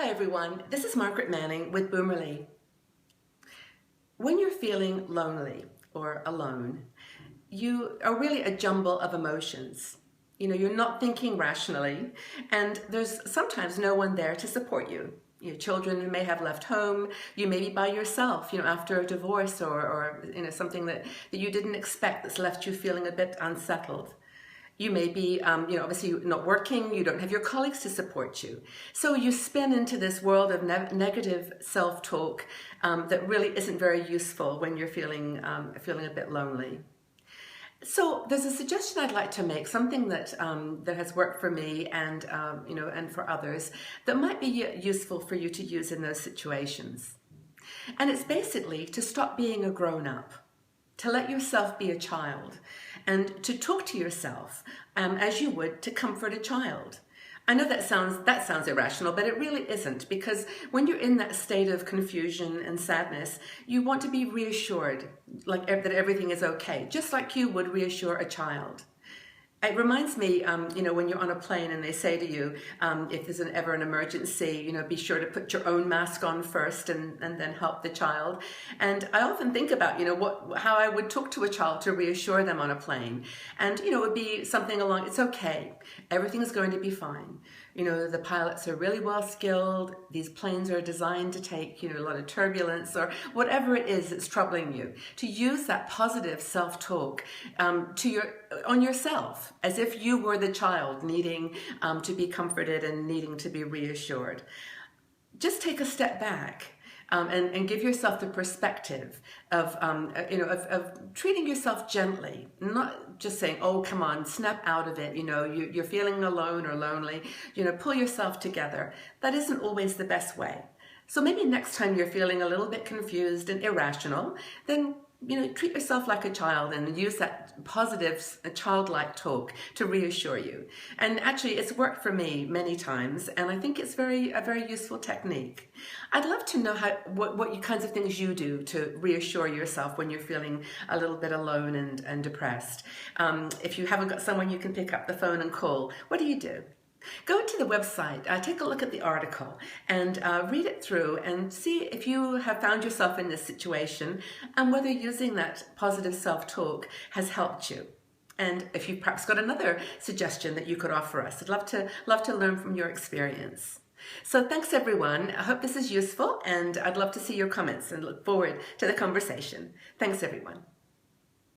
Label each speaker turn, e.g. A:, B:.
A: Hi everyone, this is Margaret Manning with Boomerly. When you're feeling lonely or alone, you are really a jumble of emotions. You're not thinking rationally, and there's sometimes no one there to support you. Your children may have left home, you may be by yourself, after a divorce or something that you didn't expect that's left you feeling a bit unsettled. You may be, obviously not working, you don't have your colleagues to support you. So you spin into this world of negative self-talk that really isn't very useful when you're feeling a bit lonely. So there's a suggestion I'd like to make, something that has worked for me and for others that might be useful for you to use in those situations. And it's basically to stop being a grown-up, to let yourself be a child, and to talk to yourself as you would to comfort a child. I know that sounds irrational, but it really isn't, because when you're in that state of confusion and sadness, you want to be reassured, like that everything is okay, just like you would reassure a child. It reminds me, when you're on a plane and they say to you, if there's ever an emergency, be sure to put your own mask on first and then help the child. And I often think about, how I would talk to a child to reassure them on a plane. And, it would be something along, it's okay, everything is going to be fine. The pilots are really well skilled. These planes are designed to take, a lot of turbulence or whatever it is that's troubling you. To use that positive self-talk on yourself, as if you were the child needing to be comforted and needing to be reassured. Just take a step back. And give yourself the perspective of treating yourself gently, not just saying, oh, come on, snap out of it, you're feeling alone or lonely, pull yourself together. That isn't always the best way. So maybe next time you're feeling a little bit confused and irrational, then treat yourself like a child and use that positive, childlike talk to reassure you. And actually, it's worked for me many times, and I think it's a very useful technique. I'd love to know what kinds of things you do to reassure yourself when you're feeling a little bit alone and depressed. If you haven't got someone you can pick up the phone and call, what do? Go to the website, take a look at the article and read it through and see if you have found yourself in this situation and whether using that positive self-talk has helped you. And if you've perhaps got another suggestion that you could offer us, I'd love to learn from your experience. So thanks everyone. I hope this is useful, and I'd love to see your comments and look forward to the conversation. Thanks everyone.